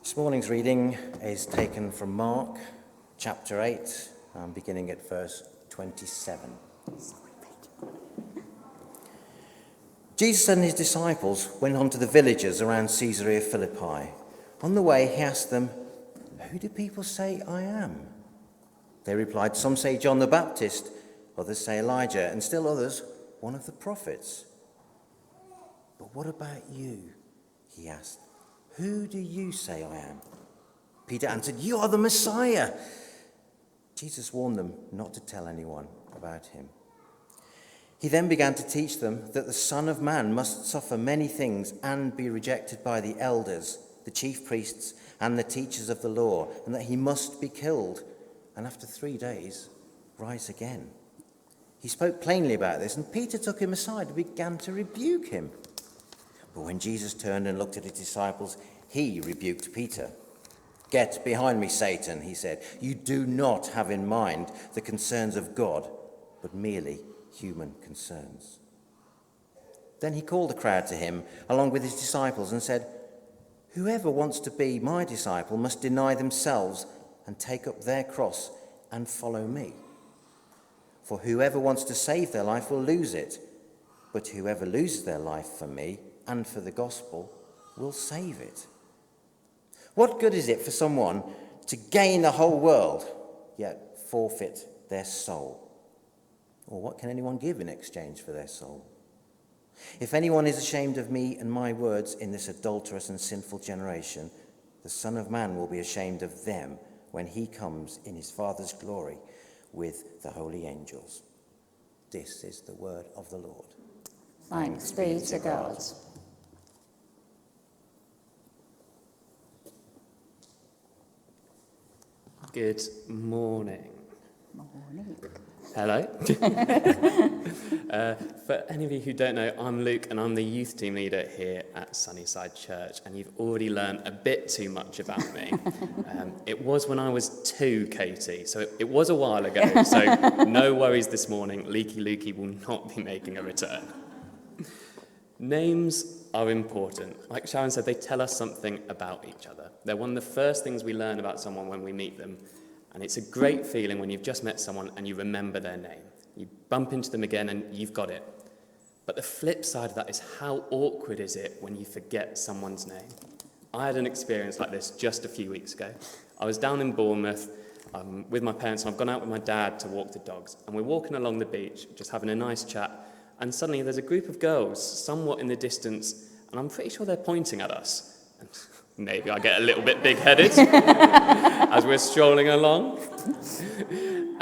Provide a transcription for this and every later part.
This morning's reading is taken from Mark chapter 8, beginning at verse 27. Jesus and his disciples went on to the villages around Caesarea Philippi. On the way, he asked them, "Who do people say I am?" They replied, "Some say John the Baptist, others say Elijah, and still others, one of the prophets." "But what about you?" he asked. "Who do you say I am?" Peter answered, "You are the Messiah." Jesus warned them not to tell anyone about him. He then began to teach them that the Son of Man must suffer many things and be rejected by the elders, the chief priests, and the teachers of the law, and that he must be killed, and after 3 days rise again. He spoke plainly about this, and Peter took him aside and began to rebuke him. But when Jesus turned and looked at his disciples, he rebuked Peter. "Get behind me, Satan," he said. "You do not have in mind the concerns of God, but merely human concerns." Then he called the crowd to him, along with his disciples, and said, "Whoever wants to be my disciple must deny themselves and take up their cross and follow me. For whoever wants to save their life will lose it, but whoever loses their life for me and for the gospel will save it. What good is it for someone to gain the whole world, yet forfeit their soul? Or what can anyone give in exchange for their soul? If anyone is ashamed of me and my words in this adulterous and sinful generation, the Son of Man will be ashamed of them when he comes in his Father's glory with the holy angels." This is the word of the Lord. Thanks be to God. Good morning. Morning. Hello. For any of you who don't know, I'm Luke and I'm the youth team leader here at Sunnyside Church, and you've already learned a bit too much about me. It was when I was 2, Katie, so it was a while ago, so no worries this morning. Leaky Lukey will not be making a return. Names are important. Like Sharon said, they tell us something about each other. They're one of the first things we learn about someone when we meet them. And it's a great feeling when you've just met someone and you remember their name. You bump into them again and you've got it. But the flip side of that is, how awkward is it when you forget someone's name? I had an experience like this just a few weeks ago. I was down in Bournemouth with my parents, and I've gone out with my dad to walk the dogs. And we're walking along the beach, just having a nice chat. And suddenly there's a group of girls somewhat in the distance, and I'm pretty sure they're pointing at us. And maybe I get a little bit big-headed as we're strolling along.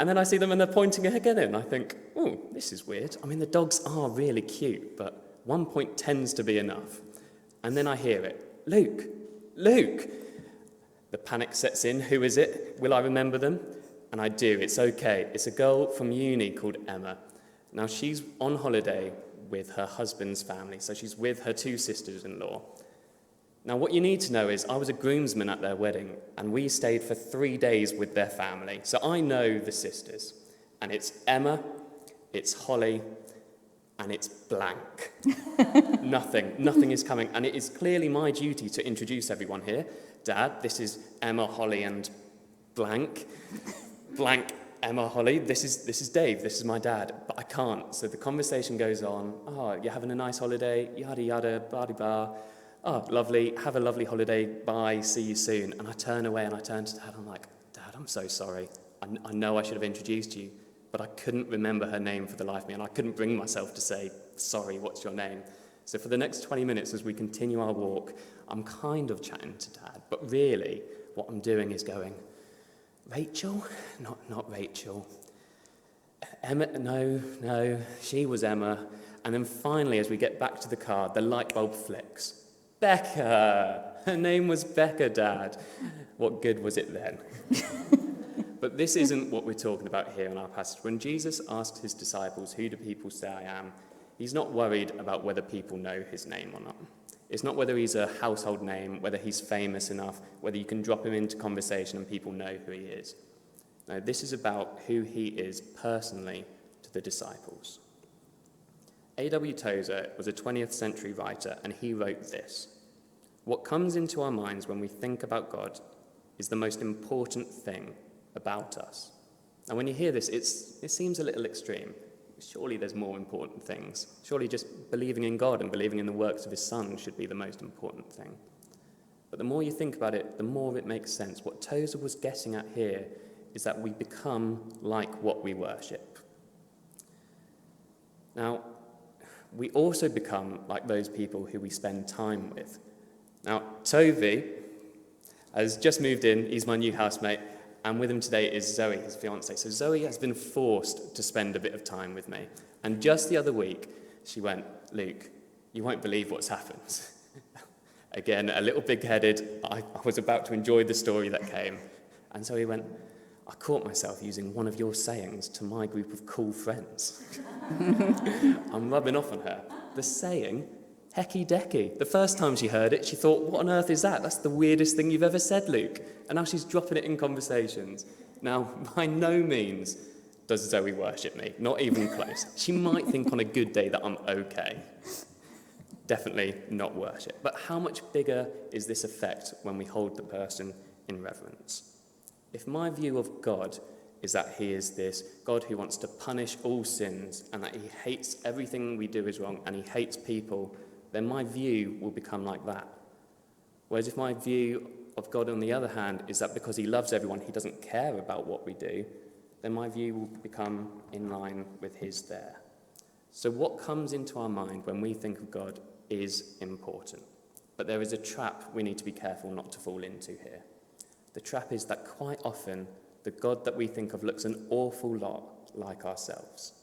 And then I see them and they're pointing again, and I think, oh, this is weird. I mean, the dogs are really cute, but 1 point tends to be enough. And then I hear it. Luke. The panic sets in. Who is it? Will I remember them? And I do. It's okay. It's a girl from uni called Emma. Now, she's on holiday with her husband's family, so she's with her 2 sisters-in-law. Now, what you need to know is I was a groomsman at their wedding, and we stayed for 3 days with their family. So I know the sisters, and it's Emma, it's Holly, and it's blank. Nothing is coming, and it is clearly my duty to introduce everyone here. Dad, this is Emma, Holly, and blank. Blank, Emma, Holly, this is Dave, this is my dad, but I can't. So the conversation goes on. "Oh, you're having a nice holiday, yada yada, blah-de-blah. Oh, lovely, have a lovely holiday, bye, see you soon." And I turn away and I turn to Dad, I'm like, "Dad, I'm so sorry. I know I should have introduced you, but I couldn't remember her name for the life of me, and I couldn't bring myself to say, 'Sorry, what's your name?'" So for the next 20 minutes as we continue our walk, I'm kind of chatting to Dad, but really what I'm doing is going, "Rachel? Not Rachel. Emma? No, she was Emma." And then finally, as we get back to the car, the light bulb flicks. Becca! Her name was Becca, Dad. What good was it then? But this isn't what we're talking about here in our passage. When Jesus asked his disciples, "Who do people say I am?" he's not worried about whether people know his name or not. It's not whether he's a household name, whether he's famous enough, whether you can drop him into conversation and people know who he is. No, this is about who he is personally to the disciples. A.W. Tozer was a 20th century writer, and he wrote this: What comes into our minds when we think about God is the most important thing about us. And when you hear this, it seems a little extreme. Surely there's more important things. Surely just believing in God and believing in the works of his Son should be the most important thing. But the more you think about it, the more it makes sense. What Tozer was getting at here is that we become like what we worship. Now, we also become like those people who we spend time with. Now, Toby has just moved in. He's my new housemate. And with him today is Zoe, his fiancée. So Zoe has been forced to spend a bit of time with me. And just the other week, she went, "Luke, you won't believe what's happened." Again, a little big-headed. I was about to enjoy the story that came. And Zoe went, "I caught myself using one of your sayings to my group of cool friends." I'm rubbing off on her. The saying, "Hecky decky." The first time she heard it, she thought, "What on earth is that? That's the weirdest thing you've ever said, Luke." And now she's dropping it in conversations. Now, by no means does Zoe worship me, not even close. She might think on a good day that I'm okay. Definitely not worship. But how much bigger is this effect when we hold the person in reverence? If my view of God is that he is this God who wants to punish all sins and that he hates everything we do is wrong and he hates people, then my view will become like that. Whereas if my view of God, on the other hand, is that because he loves everyone, he doesn't care about what we do, then my view will become in line with his there. So what comes into our mind when we think of God is important. But there is a trap we need to be careful not to fall into here. The trap is that quite often the God that we think of looks an awful lot like ourselves.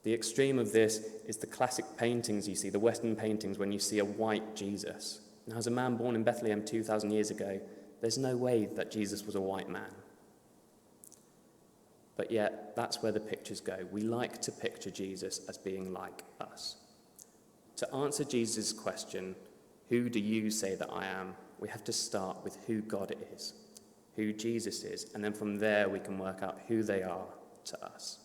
The extreme of this is the classic paintings you see, the Western paintings, when you see a white Jesus. Now, as a man born in Bethlehem 2,000 years ago, there's no way that Jesus was a white man. But yet, that's where the pictures go. We like to picture Jesus as being like us. To answer Jesus' question, "Who do you say that I am?" we have to start with who God is, who Jesus is, and then from there we can work out who they are to us.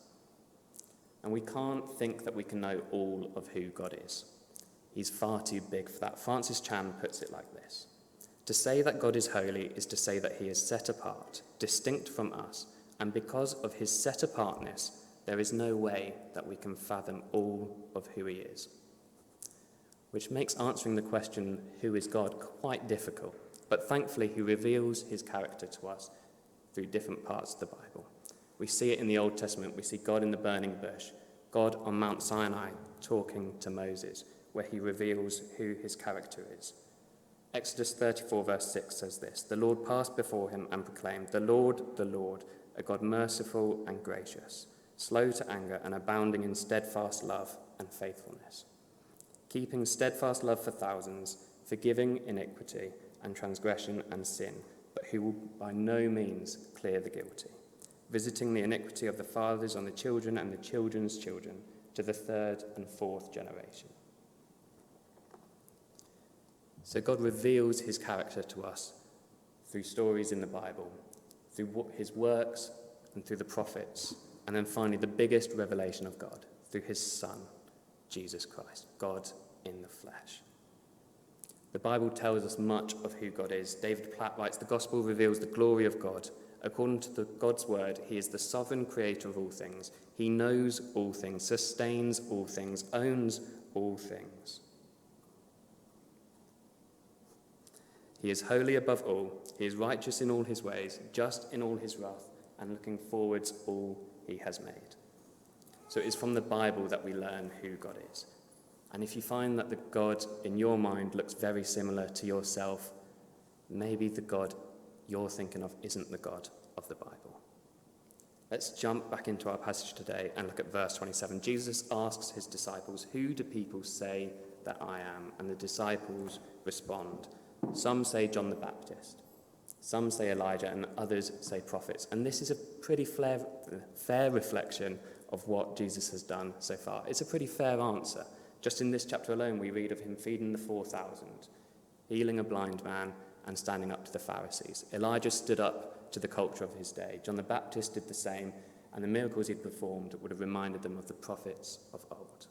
And we can't think that we can know all of who God is. He's far too big for that. Francis Chan puts it like this: "To say that God is holy is to say that he is set apart, distinct from us, and because of his set apartness, there is no way that we can fathom all of who he is." Which makes answering the question, who is God, quite difficult. But thankfully, he reveals his character to us through different parts of the Bible. We see it in the Old Testament. We see God in the burning bush, God on Mount Sinai talking to Moses, where he reveals who his character is. Exodus 34 verse 6 says this: "The Lord passed before him and proclaimed, the Lord, a God merciful and gracious, slow to anger and abounding in steadfast love and faithfulness, keeping steadfast love for thousands, forgiving iniquity and transgression and sin, but who will by no means clear the guilty, visiting the iniquity of the fathers on the children and the children's children to the third and fourth generation." So God reveals his character to us through stories in the Bible, through his works and through the prophets, and then finally the biggest revelation of God, through his Son, Jesus Christ, God in the flesh. The Bible tells us much of who God is. David Platt writes, "The gospel reveals the glory of God. According to God's word, he is the sovereign creator of all things. He knows all things, sustains all things, owns all things. He is holy above all. He is righteous in all his ways, just in all his wrath, and looking forwards all he has made." So it is from the Bible that we learn who God is. And if you find that the God in your mind looks very similar to yourself, maybe the God you're thinking of isn't the God of the Bible. Let's jump back into our passage today and look at verse 27. Jesus asks his disciples, "Who do people say that I am?" And the disciples respond. Some say John the Baptist, some say Elijah, and others say prophets. And this is a pretty fair reflection of what Jesus has done so far. It's a pretty fair answer. Just in this chapter alone, we read of him feeding the 4,000, healing a blind man, and standing up to the Pharisees. Elijah stood up to the culture of his day. John the Baptist did the same, and the miracles he'd performed would have reminded them of the prophets of old.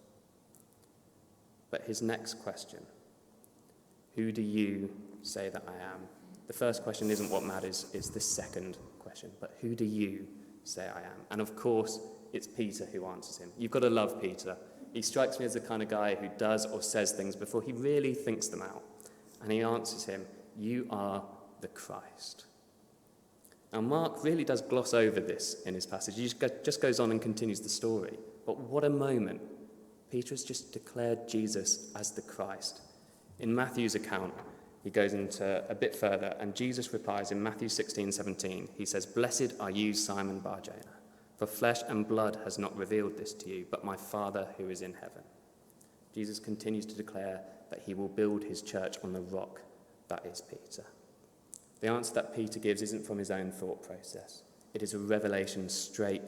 But his next question, Who do you say that I am? The first question isn't what matters, it's the second question. But who do you say I am? And of course, it's Peter who answers him. You've got to love Peter. He strikes me as the kind of guy who does or says things before he really thinks them out. And he answers him, "You are the Christ." Now, Mark really does gloss over this in his passage. He just goes on and continues the story. But what a moment. Peter has just declared Jesus as the Christ. In Matthew's account, he goes into a bit further, and Jesus replies in Matthew 16:17. He says, "Blessed are you, Simon Bar-Jonah, for flesh and blood has not revealed this to you, but my Father who is in heaven." Jesus continues to declare that he will build his church on the rock that is Peter. The answer that Peter gives isn't from his own thought process. It is a revelation straight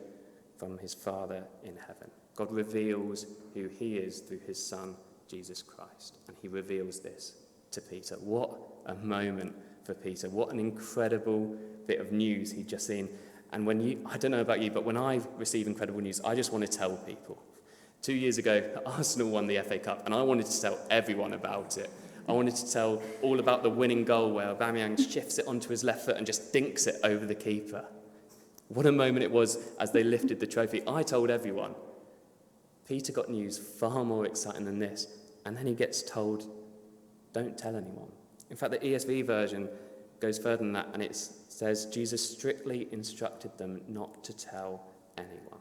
from his Father in heaven. God reveals who he is through his Son, Jesus Christ, and he reveals this to Peter. What a moment for Peter. What an incredible bit of news he'd just seen. And I don't know about you, but when I receive incredible news, I just want to tell people. 2 years ago, Arsenal won the FA Cup, and I wanted to tell everyone about it. I wanted to tell all about the winning goal where Aubameyang shifts it onto his left foot and just dinks it over the keeper. What a moment it was as they lifted the trophy. I told everyone. Peter got news far more exciting than this, and then he gets told, "Don't tell anyone." In fact, the ESV version goes further than that, and it says Jesus strictly instructed them not to tell anyone.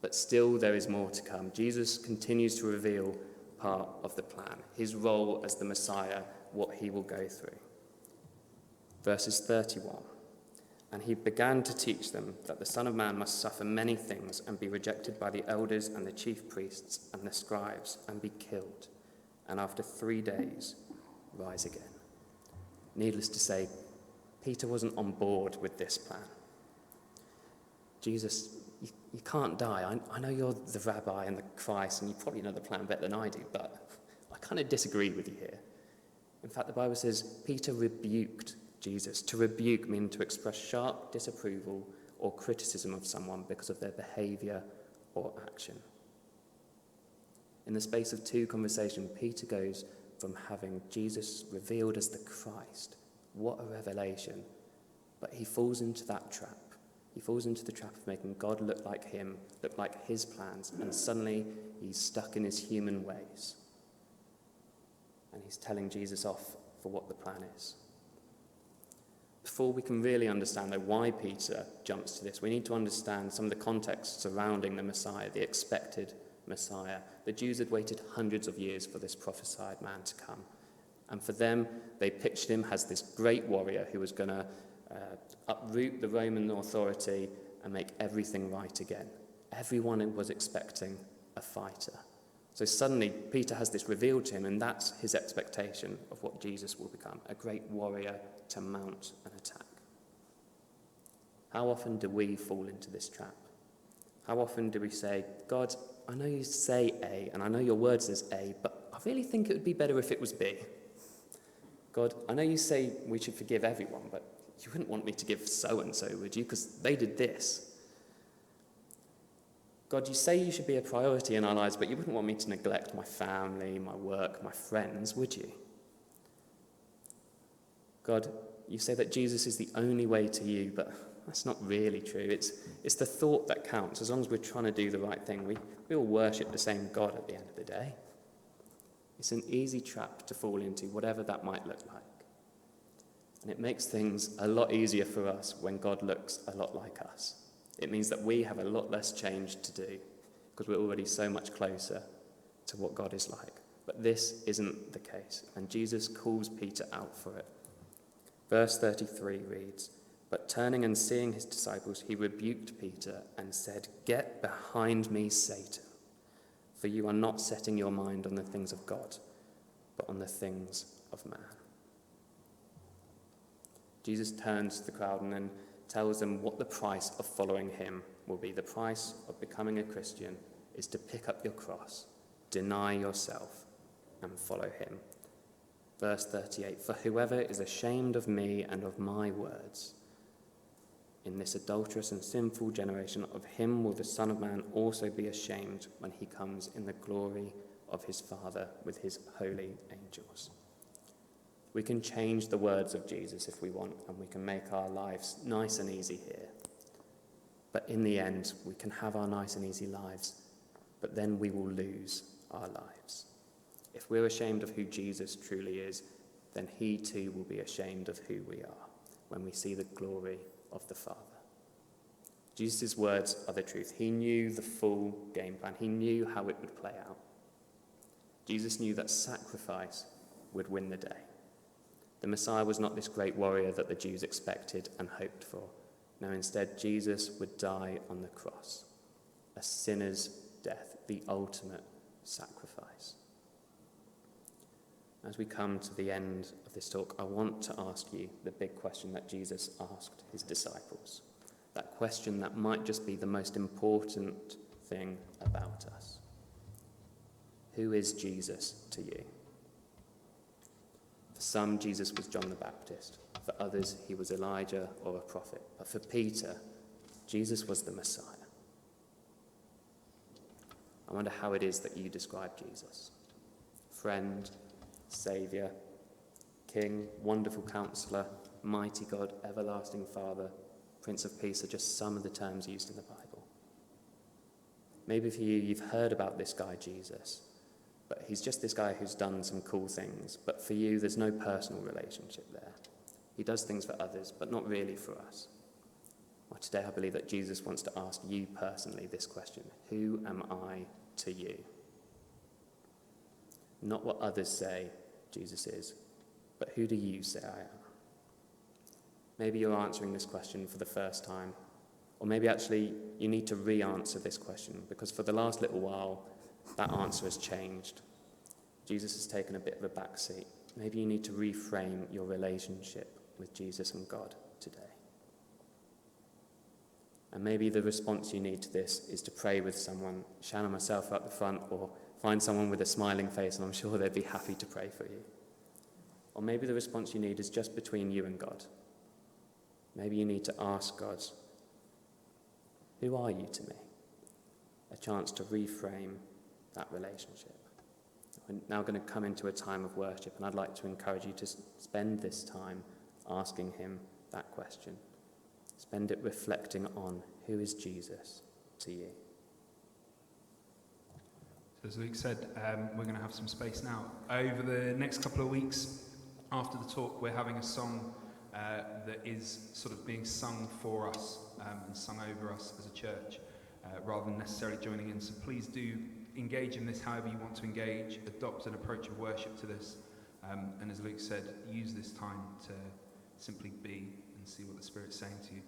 But still there is more to come. Jesus continues to reveal part of the plan, his role as the Messiah, what he will go through. Verses 31. And he began to teach them that the Son of Man must suffer many things and be rejected by the elders and the chief priests and the scribes and be killed, and after 3 days rise again. Needless to say, Peter wasn't on board with this plan. Jesus, you can't die. I know you're the rabbi and the Christ, and you probably know the plan better than I do, but I kind of disagree with you here. In fact, the Bible says Peter rebuked Jesus. To rebuke means to express sharp disapproval or criticism of someone because of their behavior or action. In the space of 2 conversations, Peter goes from having Jesus revealed as the Christ. What a revelation. But he falls into that trap. He falls into the trap of making God look like him, look like his plans, and suddenly he's stuck in his human ways. And he's telling Jesus off for what the plan is. Before we can really understand, though, why Peter jumps to this, we need to understand some of the context surrounding the Messiah, the expected Messiah. The Jews had waited hundreds of years for this prophesied man to come. And for them, they pictured him as this great warrior who was going to uproot the Roman authority and make everything right again. Everyone was expecting a fighter. So suddenly, Peter has this revealed to him, and that's his expectation of what Jesus will become, a great warrior to mount an attack. How often do we fall into this trap? How often do we say, "God, I know you say A, and I know your word says A, but I really think it would be better if it was B. God, I know you say we should forgive everyone, but you wouldn't want me to give so-and-so, would you? Because they did this. God, you say you should be a priority in our lives, but you wouldn't want me to neglect my family, my work, my friends, would you? God, you say that Jesus is the only way to you, but that's not really true. It's the thought that counts. As long as we're trying to do the right thing, we all worship the same God at the end of the day. It's an easy trap to fall into, whatever that might look like. And it makes things a lot easier for us when God looks a lot like us. It means that we have a lot less change to do because we're already so much closer to what God is like. But this isn't the case, and Jesus calls Peter out for it. Verse 33 reads, "But turning and seeing his disciples, he rebuked Peter and said, 'Get behind me, Satan, for you are not setting your mind on the things of God, but on the things of man.'" Jesus turns to the crowd and then tells them what the price of following him will be. The price of becoming a Christian is to pick up your cross, deny yourself, and follow him. Verse 38, "For whoever is ashamed of me and of my words in this adulterous and sinful generation, of him will the Son of Man also be ashamed when he comes in the glory of his Father with his holy angels. We can change the words of Jesus if we want, and we can make our lives nice and easy here. But in the end, we can have our nice and easy lives, but then we will lose our lives. If we're ashamed of who Jesus truly is, then he too will be ashamed of who we are when we see the glory of the Father. Jesus' words are the truth. He knew the full game plan. He knew how it would play out. Jesus knew that sacrifice would win the day. The Messiah was not this great warrior that the Jews expected and hoped for. No, instead, Jesus would die on the cross, a sinner's death, the ultimate sacrifice. As we come to the end of this talk, I want to ask you the big question that Jesus asked his disciples. That question that might just be the most important thing about us. Who is Jesus to you? For some, Jesus was John the Baptist. For others, he was Elijah or a prophet. But for Peter, Jesus was the Messiah. I wonder how it is that you describe Jesus. Friend, Saviour, King, Wonderful Counselor, Mighty God, Everlasting Father, Prince of Peace are just some of the terms used in the Bible. Maybe for you, you've heard about this guy, Jesus, but he's just this guy who's done some cool things. But for you, there's no personal relationship there. He does things for others, but not really for us. Well, today I believe that Jesus wants to ask you personally this question: who am I to you? Not what others say Jesus is, but who do you say I am? Maybe you're answering this question for the first time, or maybe actually you need to re-answer this question, because for the last little while, that answer has changed. Jesus has taken a bit of a backseat. Maybe you need to reframe your relationship with Jesus and God today. And maybe the response you need to this is to pray with someone, Shannon, myself up the front, or find someone with a smiling face, and I'm sure they'd be happy to pray for you. Or maybe the response you need is just between you and God. Maybe you need to ask God, who are you to me? A chance to reframe that relationship. We're now going to come into a time of worship, and I'd like to encourage you to spend this time asking him that question. Spend it reflecting on who is Jesus to you. So as Luke said, we're going to have some space now. Over the next couple of weeks after the talk, we're having a song that is sort of being sung for us and sung over us as a church, rather than necessarily joining in. So please do engage in this however you want to engage, adopt an approach of worship to this, and as Luke said, use this time to simply be and see what the Spirit's saying to you.